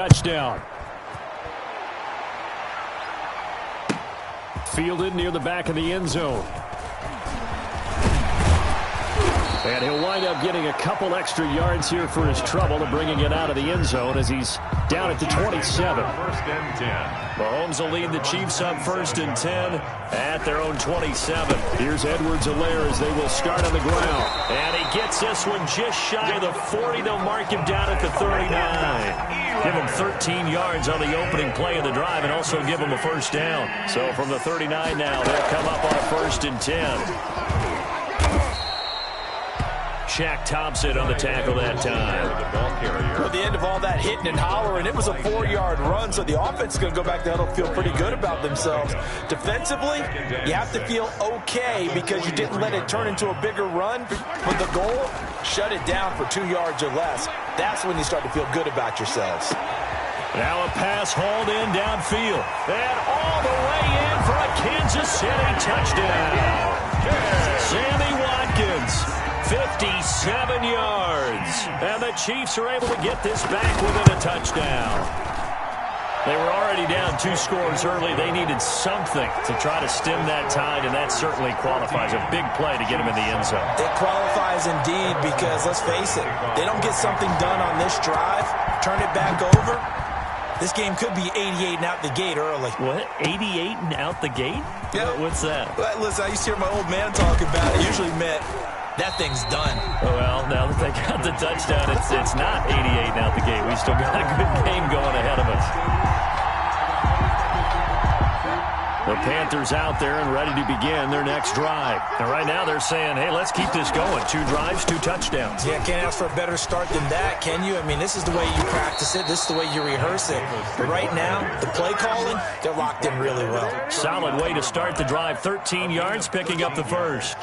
Touchdown. Fielded near the back of the end zone. And he'll wind up getting a couple extra yards here for his trouble and bringing it out of the end zone as he's down at the 27. First and 10. Mahomes will lead the Chiefs up 1st and 10 at their own 27. Here's Edwards-Helaire as they will start on the ground. And he gets this one just shy of the 40. They'll mark him down at the 39. Give him 13 yards on the opening play of the drive and also give him a first down. So from the 39 now, they'll come up on a 1st and 10. Shaq Thompson on the tackle that time. At the end of all that hitting and hollering, it was a 4-yard run, so the offense is going to go back to huddle, feel pretty good about themselves. Defensively, you have to feel okay because you didn't let it turn into a bigger run. But the goal, shut it down for 2 yards or less. That's when you start to feel good about yourselves. Now a pass hauled in downfield. And all the way in for a Kansas City touchdown. Sammy Watkins. 57 yards. And the Chiefs are able to get this back within a touchdown. They were already down 2 scores early. They needed something to try to stem that tide, and that certainly qualifies. A big play to get them in the end zone. It qualifies indeed because, let's face it, they don't get something done on this drive, turn it back over, this game could be 88 and out the gate early. What? 88 and out the gate? Yeah. What's that? Well, listen, I used to hear my old man talk about it. Usually meant that thing's done. Well, now that they got the touchdown, it's not 88 and out the gate. We still got a good game going ahead of us. The Panthers out there and ready to begin their next drive. And right now they're saying, hey, let's keep this going. 2 drives, 2 touchdowns. Yeah, can't ask for a better start than that, can you? I mean, this is the way you practice it. This is the way you rehearse it. But right now, the play calling, they're locked in really well. Solid way to start the drive. 13 yards, picking up the first.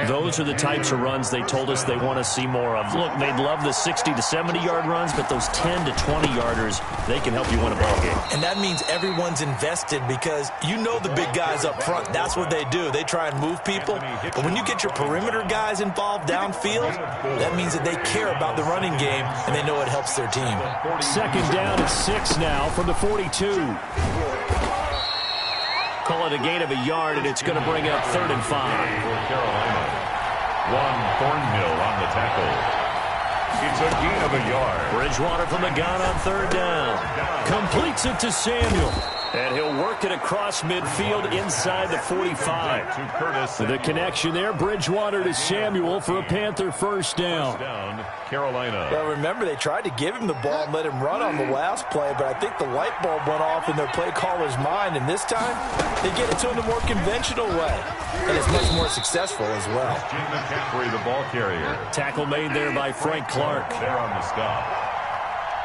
Those are the types of runs they told us they want to see more of. Look, they'd love the 60 to 70-yard runs, but those 10 to 20-yarders, they can help you win a ball game. And that means everyone's invested because you know the big guys up front. That's what they do. They try and move people. But when you get your perimeter guys involved downfield, that means that they care about the running game, and they know it helps their team. 2nd down and 6 now from the 42. Call it a gain of a yard, and it's going to bring up 3rd and 5. For Carolina, Juan Thornhill on the tackle. It's a gain of a yard. Bridgewater from the gun on 3rd down. Completes it to Samuel. And he'll work it across midfield inside the 45. To Curtis. The connection there, Bridgewater to Samuel for a Panther first down. Carolina. Well, remember, they tried to give him the ball and let him run on the last play, but I think the light bulb went off in their play caller's mind, and this time they get it to him the more conventional way, and it's much more successful as well. Jim McCaffrey, the ball carrier. Tackle made there by Frank Clark. There on the stop.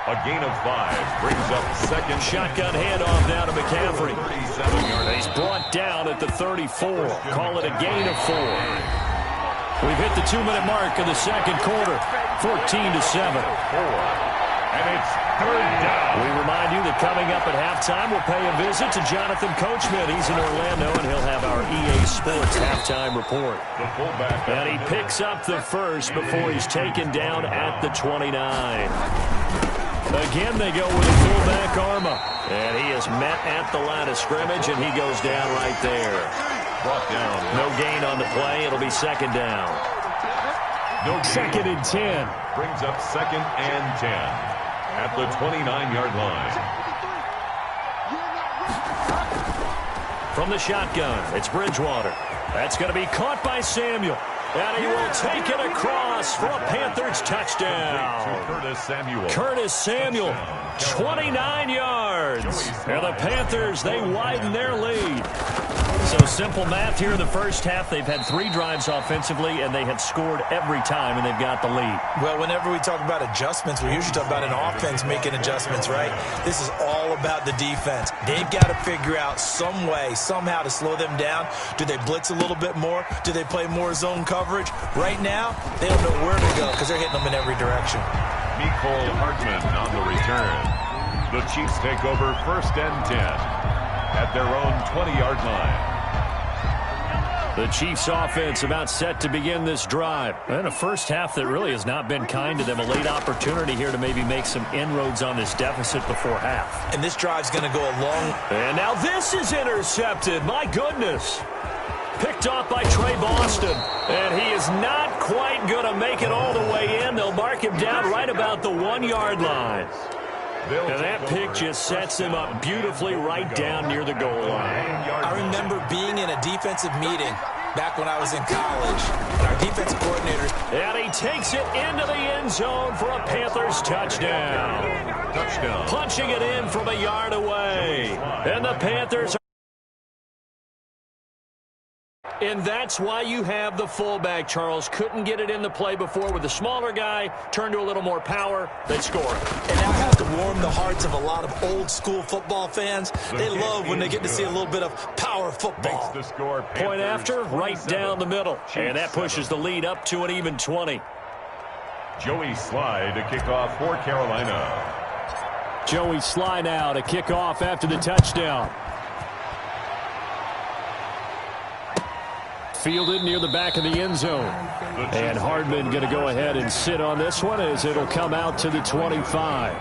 A gain of 5 brings up 2nd. Shotgun handoff now to McCaffrey. 37-yard. He's brought down at the 34. Call it a gain of 4. We've hit the 2-minute mark of the 2nd quarter. 14-7. And it's 3rd down. We remind you that coming up at halftime, we'll pay a visit to Jonathan Coachman. He's in Orlando, and he'll have our EA Sports halftime report. The fullback. And he picks up the first before he's taken down at the 29. Again, they go with a fullback Arma. And he is met at the line of scrimmage, and he goes down right there. Brought down. No gain on the play. It'll be 2nd down. No 2nd and 10. Brings up 2nd and 10 at the 29-yard line. From the shotgun, it's Bridgewater. That's going to be caught by Samuel. And he will take it across for a Panthers touchdown. Curtis Samuel. Curtis Samuel, 29 yards. And the Panthers, they widen their lead. So simple math here in the first half. They've had 3 drives offensively, and they have scored every time, and they've got the lead. Well, whenever we talk about adjustments, we usually talk about an offense making adjustments, right? This is all about the defense. They've got to figure out some way, somehow to slow them down. Do they blitz a little bit more? Do they play more zone coverage? Right now, they don't know where to go because they're hitting them in every direction. Mecole Hardman on the return. The Chiefs take over 1st and 10 at their own 20-yard line. The Chiefs offense about set to begin this drive. And a first half that really has not been kind to them. A late opportunity here to maybe make some inroads on this deficit before half. And this drive's going to go a long... And now this is intercepted. My goodness. Picked off by Trey Boston. And he is not quite going to make it all the way in. They'll mark him down right about the 1-yard line. And that pick just sets him up beautifully right down near the goal line. I remember being in a defensive meeting back when I was in college. And our defensive coordinators... And he takes it into the end zone for a Panthers touchdown. Touchdown. Punching it in from a yard away. And the Panthers... And that's why you have the fullback, Charles. Couldn't get it in the play before with the smaller guy. Turned to a little more power. They score it. And that has to warm the hearts of a lot of old-school football fans. They love when they get to see a little bit of power football. Point after, right down the middle. And that pushes the lead up to an even 20. Joey Sly to kick off for Carolina. Joey Sly now to kick off after the touchdown. Fielded near the back of the end zone. And Hardman going to go ahead and sit on this one as it'll come out to the 25.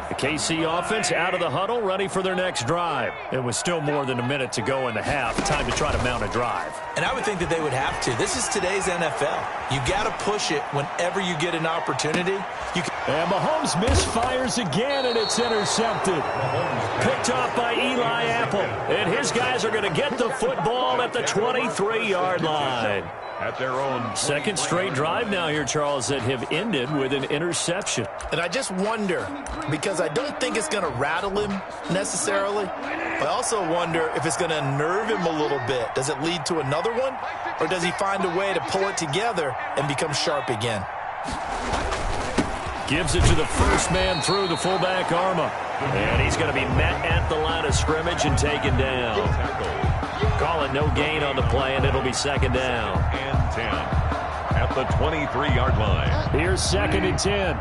The KC offense out of the huddle, ready for their next drive. It was still more than a minute to go in the half. Time to try to mount a drive. And I would think that they would have to. This is today's NFL. You got to push it whenever you get an opportunity. And Mahomes misfires again, and it's intercepted. Picked off by Eli Apple. And his guys are going to get the football at the 23-yard line. At their own second straight drive now here, Charles, that have ended with an interception. And I just wonder, because I don't think it's going to rattle him necessarily, but I also wonder if it's going to nerve him a little bit. Does it lead to another one, or does he find a way to pull it together and become sharp again? Gives it to the first man through, the fullback Arma. And he's going to be met at the line of scrimmage and taken down. Call it no gain on the play, and it'll be second down. And 10 at the 23-yard line. Here's second and 10.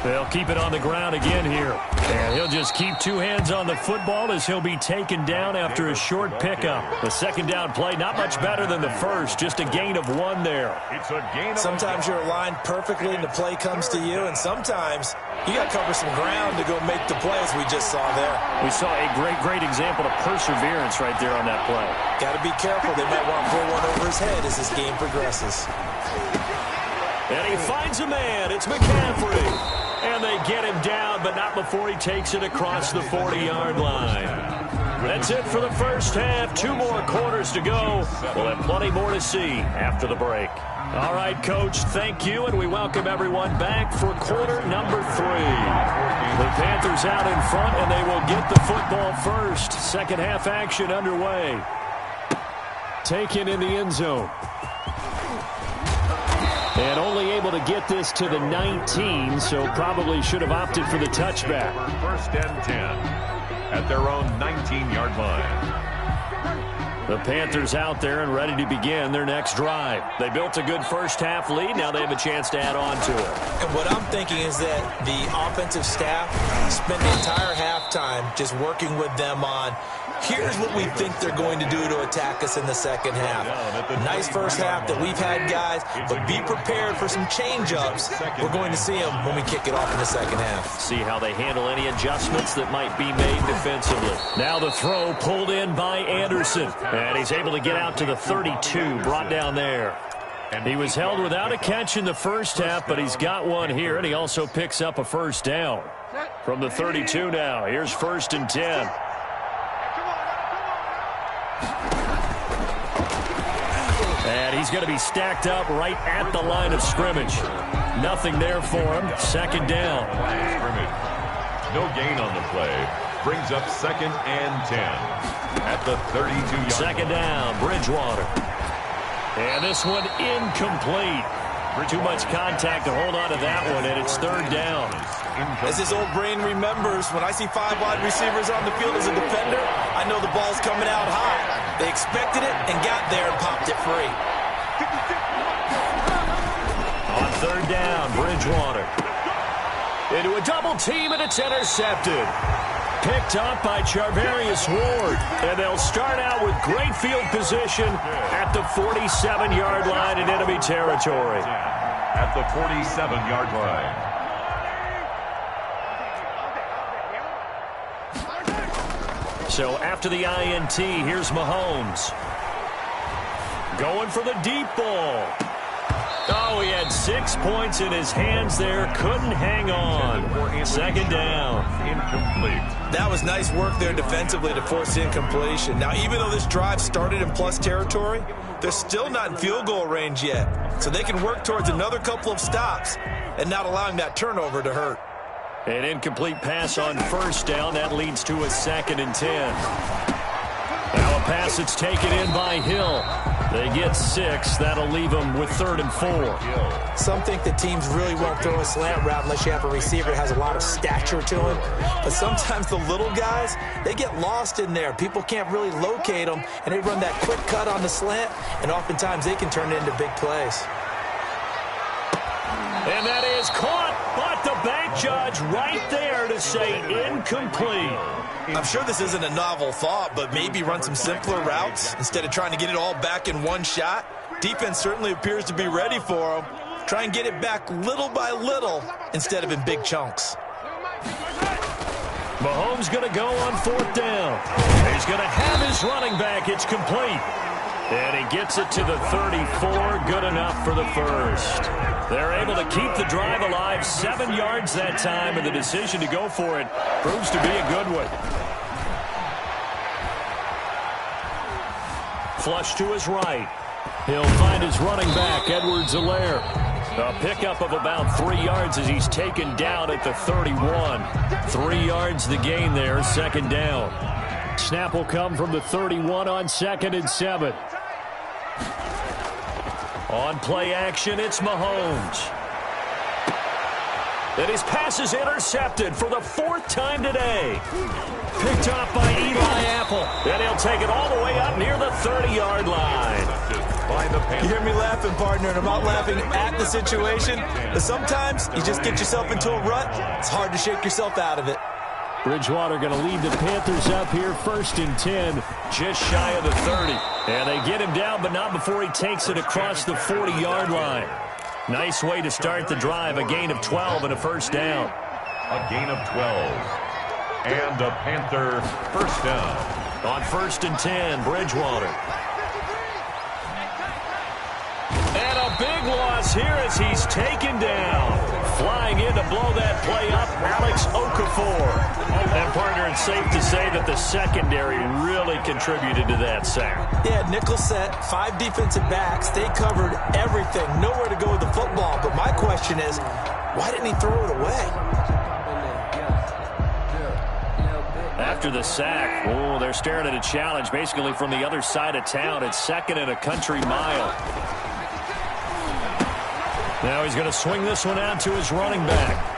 They'll keep it on the ground again here. And he'll just keep two hands on the football as he'll be taken down after a short pickup. The second down play, not much better than the first. Just a gain of one there. It's a gain of sometimes you're aligned perfectly and the play comes to you, and sometimes you got to cover some ground to go make the play, as we just saw there. We saw a great example of perseverance right there on that play. Got to be careful. They might want to pull one over his head as this game progresses. And he finds a man. It's McCaffrey. And they get him down, but not before he takes it across the 40-yard line. That's it for the first half. 2 more quarters to go. We'll have plenty more to see after the break. All right, Coach, thank you, and we welcome everyone back for quarter number 3. The Panthers out in front, and they will get the football first. Second half action underway. Taken in the end zone. And only able to get this to the 19, so probably should have opted for the touchback. First and 10 at their own 19-yard line. The Panthers out there and ready to begin their next drive. They built a good first-half lead. Now they have a chance to add on to it. And what I'm thinking is that the offensive staff spent the entire halftime just working with them on, here's what we think they're going to do to attack us in the second half. Nice first half that we've had, guys, but be prepared for some change-ups. We're going to see them when we kick it off in the second half. See how they handle any adjustments that might be made defensively. Now the throw pulled in by Anderson. And he's able to get out to the 32, brought down there. And he was held without a catch in the first half, but he's got one here, and he also picks up a first down. From the 32 now, here's first and 10. And he's going to be stacked up right at the line of scrimmage. Nothing there for him. Second down. No gain on the play. Brings up second and 10 at the 32-yard line. Second down, Bridgewater. And this one incomplete. Too much contact to hold on to that one, and it's third down. As his old brain remembers, when I see 5 wide receivers on the field as a defender, I know the ball's coming out high. They expected it and got there and popped it free. On third down, Bridgewater. Into a double team, and it's intercepted. Picked up by Charvarius Ward. And they'll start out with great field position at the 47-yard line in enemy territory. At the 47-yard line. So after the INT, here's Mahomes. Going for the deep ball. Oh, he had 6 points in his hands there. Couldn't hang on. Second down. Incomplete. That was nice work there defensively to force incompletion. Now, even though this drive started in plus territory, they're still not in field goal range yet. So they can work towards another couple of stops and not allowing that turnover to hurt. An incomplete pass on first down. That leads to a 2nd and 10. Now a pass that's taken in by Hill. They get 6. That'll leave them with 3rd and 4. Some think that teams really won't throw a slant route unless you have a receiver that has a lot of stature to him. But sometimes the little guys, they get lost in there. People can't really locate them, and they run that quick cut on the slant, and oftentimes they can turn it into big plays. And that is caught, but the bank judge right there to say incomplete. I'm sure this isn't a novel thought, but maybe run some simpler routes instead of trying to get it all back in one shot. Defense certainly appears to be ready for them. Try and get it back little by little instead of in big chunks. Mahomes going to go on 4th down. He's going to have his running back. It's complete. And he gets it to the 34. Good enough for the first. They're able to keep the drive alive. 7 yards that time, and the decision to go for it proves to be a good one. Flush to his right. He'll find his running back, Edwards-Helaire. A pickup of about 3 yards as he's taken down at the 31. 3 yards the gain there, 2nd down. Snap will come from the 31 on 2nd and 7. On play action, it's Mahomes. And his pass is intercepted for the 4th time today. Picked off by Eli Apple. And he'll take it all the way up near the 30-yard line. You hear me laughing, partner, and I'm not laughing at the situation. But sometimes you just get yourself into a rut. It's hard to shake yourself out of it. Bridgewater going to lead the Panthers up here, 1st and 10, just shy of the 30. And they get him down, but not before he takes it across the 40-yard line. Nice way to start the drive, a gain of 12 and a 1st down. A gain of 12. And a Panther 1st down. On 1st and 10, Bridgewater. And a big loss here as he's taken down. Flying in to blow that play up, Alex Okafor. And, partner, it's safe to say that the secondary really contributed to that sack. Yeah, nickel set, 5 defensive backs. They covered everything. Nowhere to go with the football. But my question is, why didn't he throw it away? After the sack, they're staring at a challenge basically from the other side of town. It's 2nd and a country mile. Now he's going to swing this one out to his running back.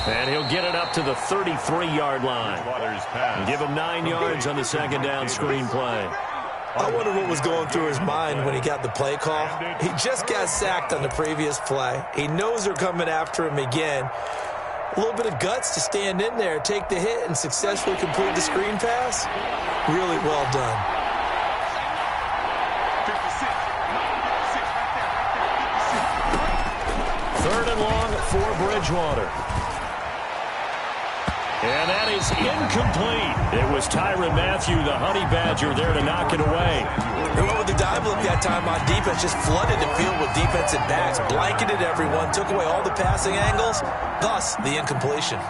And he'll get it up to the 33-yard line. And give him 9 yards on the 2nd down screen play. I wonder what was going through his mind when he got the play call. He just got sacked on the previous play. He knows they're coming after him again. A little bit of guts to stand in there, take the hit, and successfully complete the screen pass. Really well done. Third and long for Bridgewater. And that is incomplete. It was Tyrann Mathieu, the Honey Badger, there to knock it away. He went with the dive look that time on defense, just flooded the field with defensive backs, blanketed everyone, took away all the passing angles, thus the incompletion.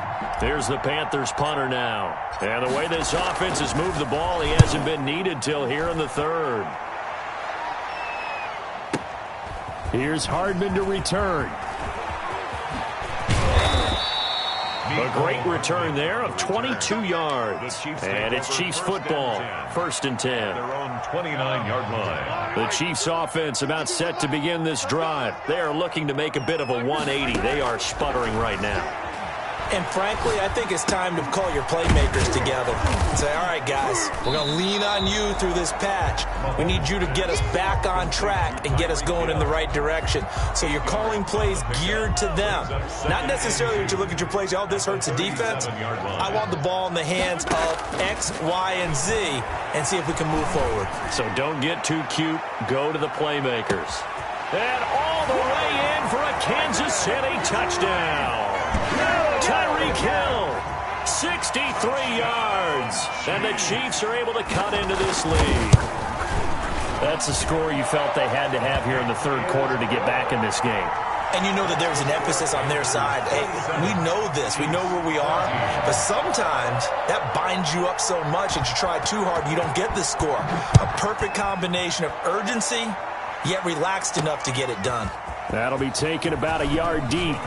There's the Panthers punter now. And the way this offense has moved the ball, he hasn't been needed till here in the 3rd. Here's Hardman to return. A great return there of 22 yards. And it's Chiefs football, 1st and 10. Their own 29-yard line. The Chiefs offense about set to begin this drive. They are looking to make a bit of a 180. They are sputtering right now. And frankly, I think it's time to call your playmakers together and say, all right, guys, we're going to lean on you through this patch. We need you to get us back on track and get us going in the right direction. So you're calling plays geared to them. Not necessarily that you look at your plays, oh, this hurts the defense. I want the ball in the hands of X, Y, and Z and see if we can move forward. So don't get too cute. Go to the playmakers. And all the way in for a Kansas City touchdown. Tyreek Hill, 63 yards, and the Chiefs are able to cut into this lead. That's a score you felt they had to have here in the third quarter to get back in this game. And you know that there's an emphasis on their side. Hey, we know this. We know where we are. But sometimes that binds you up so much that you try too hard, you don't get the score. A perfect combination of urgency, yet relaxed enough to get it done. That'll be taken about a yard deep.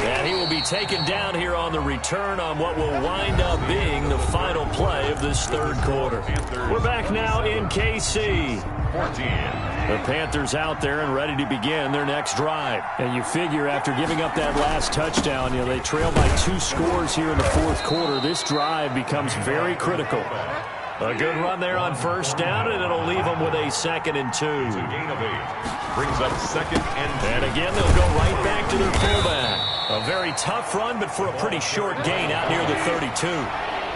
And he will be taken down here on the return on what will wind up being the final play of this third quarter. We're back now in KC. 14. The Panthers out there and ready to begin their next drive. And you figure after giving up that last touchdown, they trail by 2 scores here in the fourth quarter. This drive becomes very critical. A good run there on first down, and it'll leave them with a 2nd and 2. It's a gain of 8. Brings up 2nd and 2. And again, they'll go right back to their fullback. A very tough run, but for a pretty short gain out near the 32.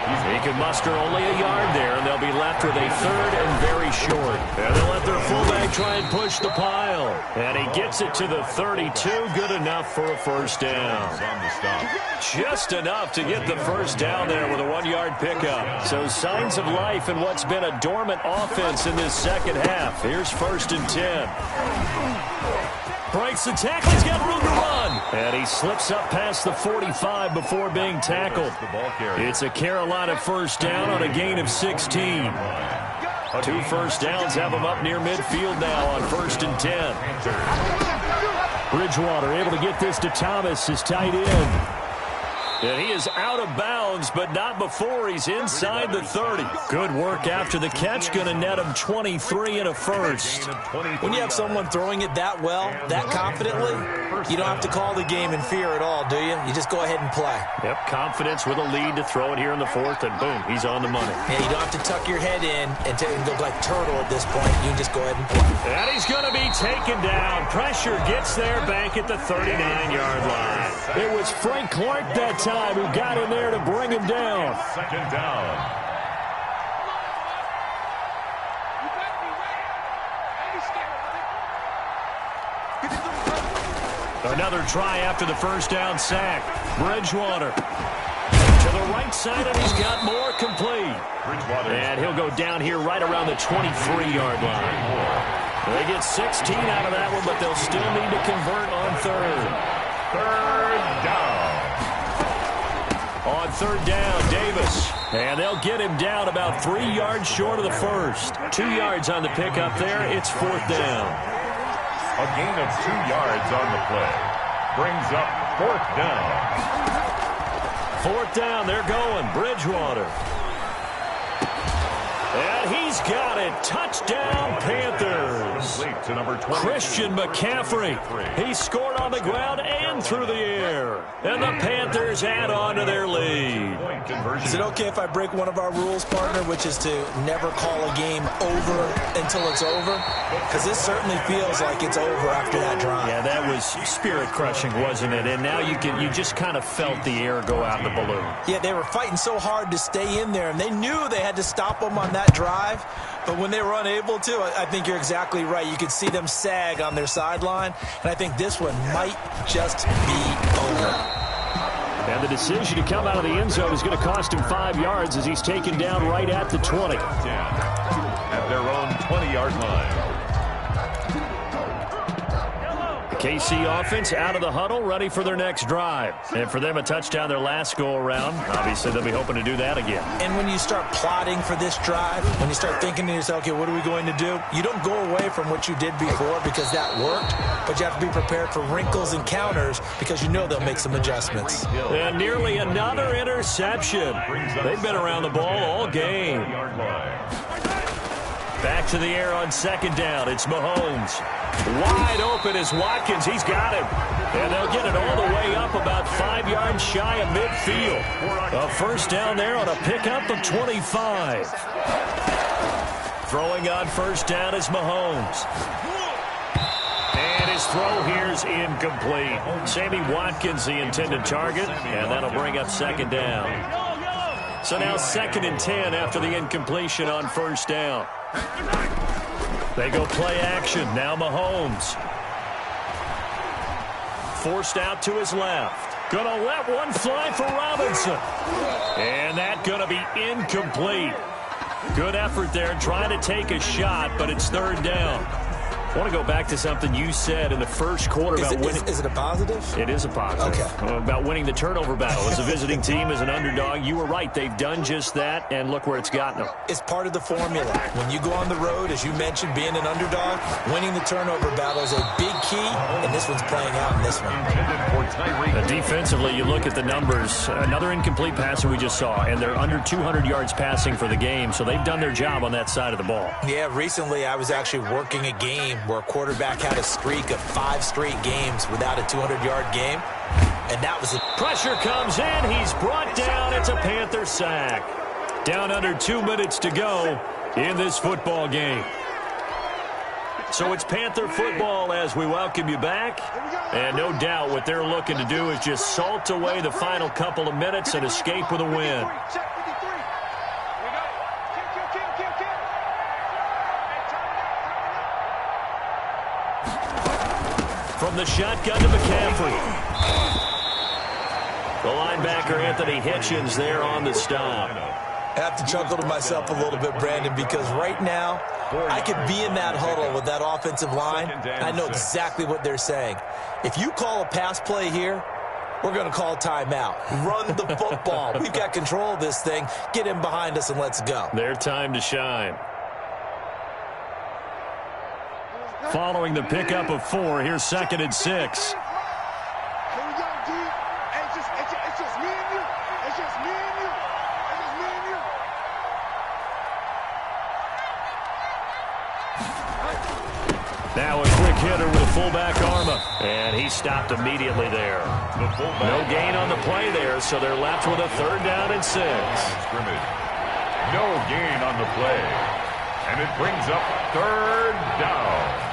He can muster only a yard there, and they'll be left with a 3rd and very short. And they'll let their fullback try and push the pile. And he gets it to the 32. Good enough for a first down. Just enough to get the first down there with a 1-yard pickup. So signs of life in what's been a dormant offense in this second half. Here's 1st and 10. Breaks the tackle. He's got room to run. And he slips up past the 45 before being tackled. It's a Carolina first down on a gain of 16. 2 first downs have him up near midfield now on 1st and 10. Bridgewater able to get this to Thomas, his tight end. And he is out of bounds, but not before he's inside the 30. Good work after the catch. Going to net him 23 and a first. When you have someone throwing it that well, that confidently, you don't have to call the game in fear at all, do you? You just go ahead and play. Yep, confidence with a lead to throw it here in the fourth, and boom, he's on the money. Yeah, you don't have to tuck your head in and go like turtle at this point. You can just go ahead and play. And he's going to be taken down. Pressure gets there back at the 39-yard line. It was Frank Clark that time who got in there to bring him down. 2nd down. Another try after the first down sack. Bridgewater to the right side, and he's got more complete. And he'll go down here right around the 23-yard line. They get 16 out of that one, but they'll still need to convert on 3rd. 3rd down. On 3rd down, Davis. And they'll get him down about 3 yards short of the first. 2 yards on the pickup there. It's 4th down. A gain of 2 yards on the play. Brings up 4th down. 4th down, they're going. Bridgewater. And he's got it. Touchdown, Panthers. To number 20. Christian McCaffrey. He scored on the ground and through the air. And the Panthers add on to their lead. Is it okay if I break one of our rules, partner, which is to never call a game over until it's over? Because this certainly feels like it's over after that drive. Yeah, that was spirit-crushing, wasn't it? And now you just kind of felt the air go out the balloon. Yeah, they were fighting so hard to stay in there, and they knew they had to stop them on that drive. But when they were unable to, I think you're exactly right. You could see them sag on their sideline, and I think this one might just be over. And the decision to come out of the end zone is going to cost him 5 yards as he's taken down right at the 20. At their own 20-yard line. KC offense out of the huddle, ready for their next drive. And for them, a touchdown their last go-around. Obviously, they'll be hoping to do that again. And when you start plotting for this drive, when you start thinking to yourself, okay, what are we going to do? You don't go away from what you did before because that worked, but you have to be prepared for wrinkles and counters because you know they'll make some adjustments. And nearly another interception. They've been around the ball all game. Back to the air on second down. It's Mahomes. Wide open is Watkins. He's got him. And they'll get it all the way up about 5 yards shy of midfield. A first down there on a pickup of 25. Throwing on first down is Mahomes. And his throw here's incomplete. Sammy Watkins the intended target, and that'll bring up second down. So now 2nd and 10 after the incompletion on first down. They go play action. Now Mahomes. Forced out to his left. Gonna let one fly for Robinson. And that gonna be incomplete. Good effort there trying to take a shot, but it's 3rd down. I want to go back to something you said in the first quarter about winning. Is it a positive? It is a positive. Okay. About winning the turnover battle. As a visiting team, as an underdog, you were right. They've done just that, and look where it's gotten them. It's part of the formula. When you go on the road, as you mentioned, being an underdog, winning the turnover battle is a big key, and this one's playing out in this one. Defensively, you look at the numbers. Another incomplete pass that we just saw, and they're under 200 yards passing for the game, so they've done their job on that side of the ball. Yeah, recently I was actually working a game where a quarterback had a streak of 5 straight games without a 200-yard game, and that was it. Pressure comes in. He's brought down. It's a Panther sack. Down under 2 minutes to go in this football game. So it's Panther football as we welcome you back. And no doubt what they're looking to do is just salt away the final couple of minutes and escape with a win. From the shotgun to McCaffrey. The linebacker, Anthony Hitchens, there on the stop. I have to chuckle to myself a little bit, Brandon, because right now I could be in that huddle with that offensive line. I know exactly what they're saying. If you call a pass play here, we're going to call timeout. Run the football. We've got control of this thing. Get in behind us and let's go. Their time to shine. Following the pickup of 4, here's 2nd and 6. Now a quick hitter with a fullback Arma. And he stopped immediately there. No gain on the play there, so they're left with a 3rd down and 6. No gain on the play. And it brings up 3rd down.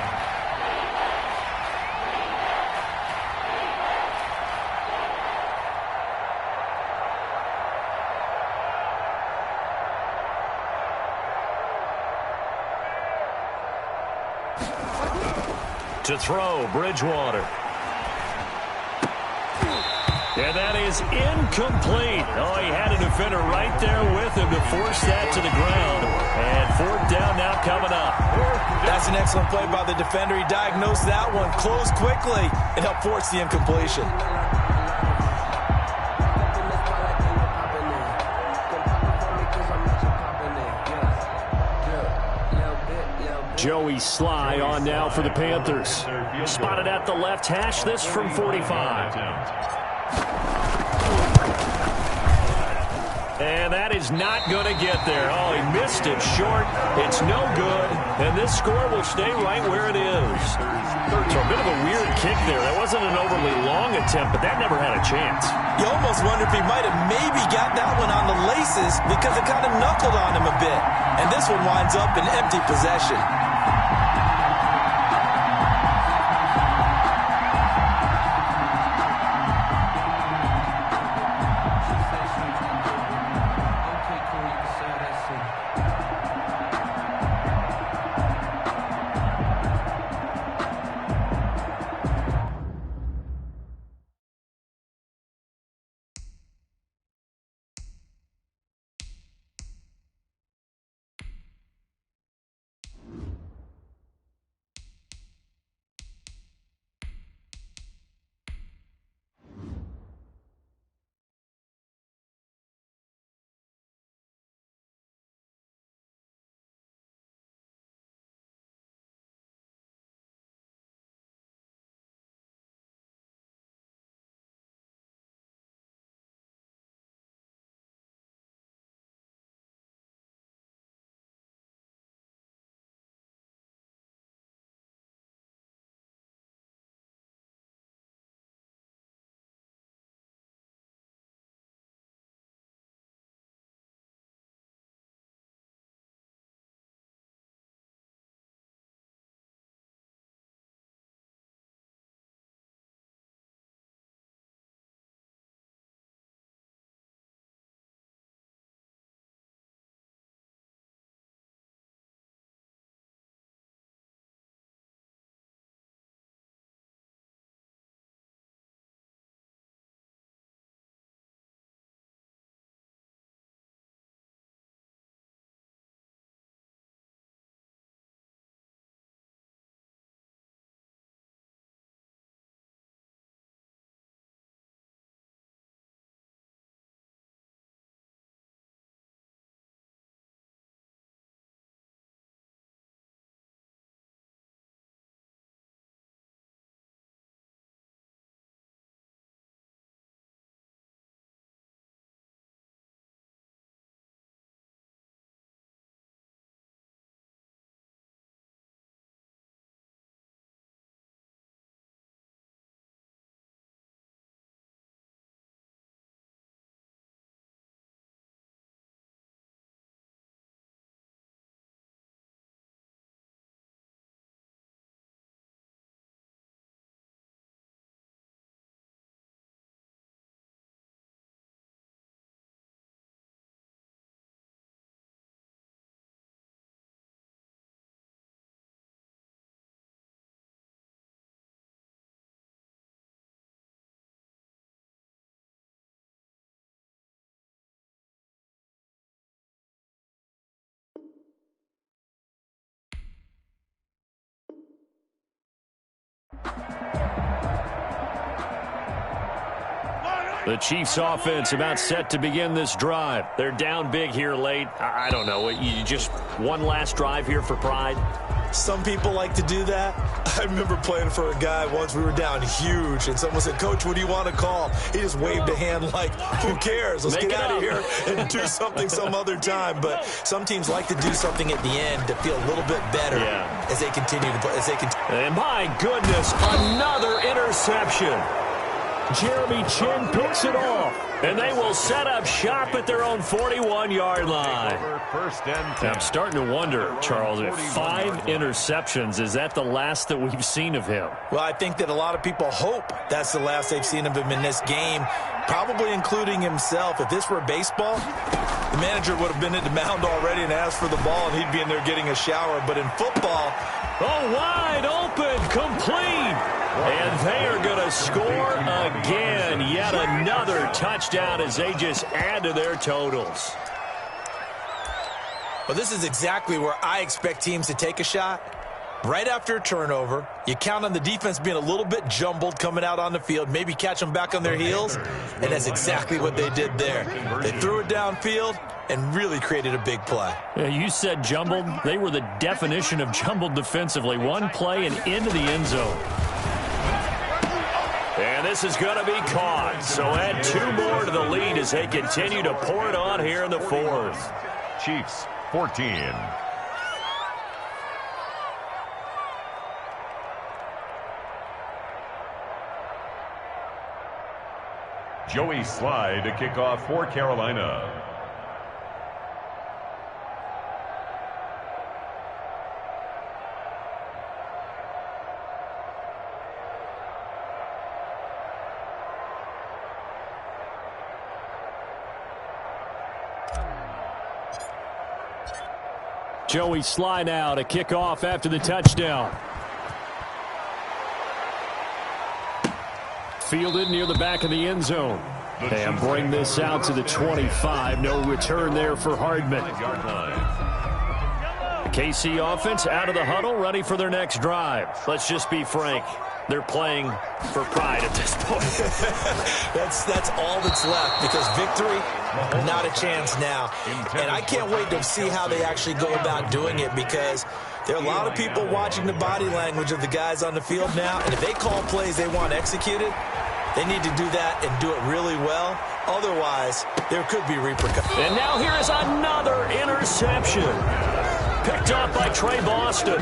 To throw, Bridgewater. And that is incomplete. Oh, he had a defender right there with him to force that to the ground. And 4th down now coming up. That's an excellent play by the defender. He diagnosed that one, closed quickly, and helped force the incompletion. Joey Sly on now for the Panthers. Spotted at the left hash, this from 45. And that is not going to get there. Oh, he missed it short. It's no good. And this score will stay right where it is. So a bit of a weird kick there. That wasn't an overly long attempt, but that never had a chance. You almost wonder if he might have maybe got that one on the laces because it kind of knuckled on him a bit. And this one winds up in empty possession. The Chiefs offense about set to begin this drive. They're down big here late. I don't know. You just one last drive here for pride? Some people like to do that. I remember playing for a guy once. We were down huge, and someone said, "Coach, what do you want to call?" He just waved a hand like, who cares? Let's get out of here and do something some other time. But some teams like to do something at the end to feel a little bit better as they continue to play. And my goodness, another interception. Jeremy Chinn picks it off, and they will set up shop at their own 41-yard line. I'm starting to wonder, Charles, if 5 interceptions, is that the last that we've seen of him? Well, I think that a lot of people hope that's the last they've seen of him in this game, probably including himself. If this were baseball, the manager would have been at the mound already and asked for the ball, and he'd be in there getting a shower. But in football, wide open, complete. And they are going to score again. Yet another touchdown as they just add to their totals. Well, this is exactly where I expect teams to take a shot. Right after a turnover, you count on the defense being a little bit jumbled coming out on the field, maybe catch them back on their heels, and that's exactly what they did there. They threw it downfield and really created a big play. Yeah, you said jumbled. They were the definition of jumbled defensively. One play and into the end zone. And this is going to be caught. So add 2 more to the lead as they continue to pour it on here in the 4th. Chiefs 14. Joey Slye to kick off for Carolina. Joey Slye now to kick off after the touchdown. Fielded near the back of the end zone. And bring this out to the 25. No return there for Hardman. The KC offense out of the huddle, ready for their next drive. Let's just be frank. They're playing for pride at this point. That's all that's left, because victory, not a chance now. And I can't wait to see how they actually go about doing it, because there are a lot of people watching the body language of the guys on the field now, and if they call plays they want executed, they need to do that and do it really well. Otherwise, there could be repercussions. And now here is another interception. Picked up by Trey Boston.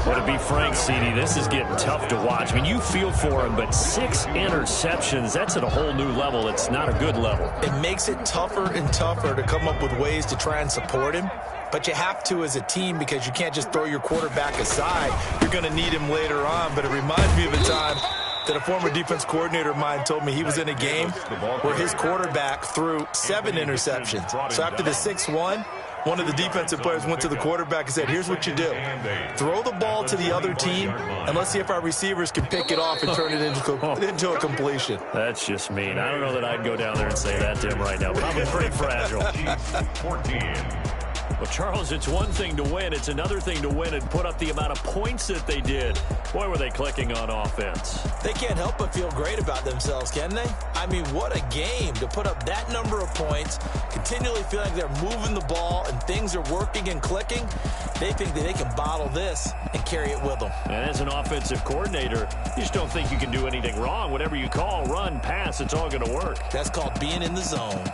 Well, to be frank, CD, this is getting tough to watch. I mean, you feel for him, but 6 interceptions, that's at a whole new level. It's not a good level. It makes it tougher and tougher to come up with ways to try and support him. But you have to as a team, because you can't just throw your quarterback aside. You're going to need him later on. But it reminds me of a time that a former defense coordinator of mine told me he was in a game where his quarterback threw 7 interceptions. So after the 6th one of the defensive players went to the quarterback and said, here's what you do. Throw the ball to the other team, and let's see if our receivers can pick it off and turn it into a completion. That's just mean. I don't know that I'd go down there and say that to him right now. Probably pretty fragile. 14. Well, Charles, it's one thing to win. It's another thing to win and put up the amount of points that they did. Boy, were they clicking on offense. They can't help but feel great about themselves, can they? I mean, what a game to put up that number of points, continually feel like they're moving the ball and things are working and clicking. They think that they can bottle this and carry it with them. And as an offensive coordinator, you just don't think you can do anything wrong. Whatever you call, run, pass, it's all going to work. That's called being in the zone.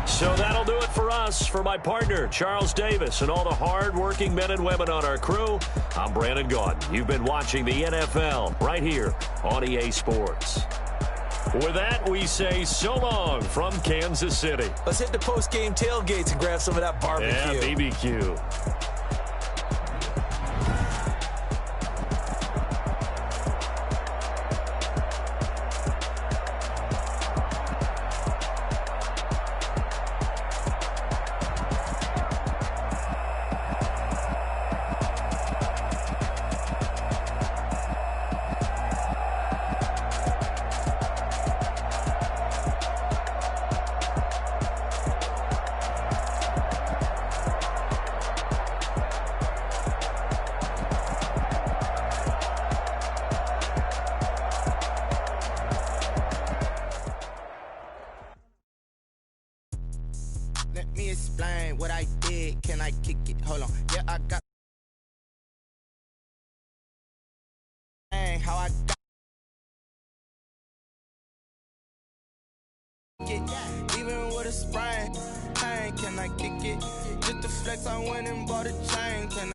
So that'll do it for us. For my partner, Charles Davis, and all the hard-working men and women on our crew, I'm Brandon Gaudin. You've been watching the NFL right here on EA Sports. With that, we say so long from Kansas City. Let's hit the post-game tailgates and grab some of that barbecue. Yeah, BBQ. Let me explain what I did. Can I kick it? Hold on. Yeah, I got. How I got. Even with a sprain, can I kick it? Just the flex, I went and bought a chain. Can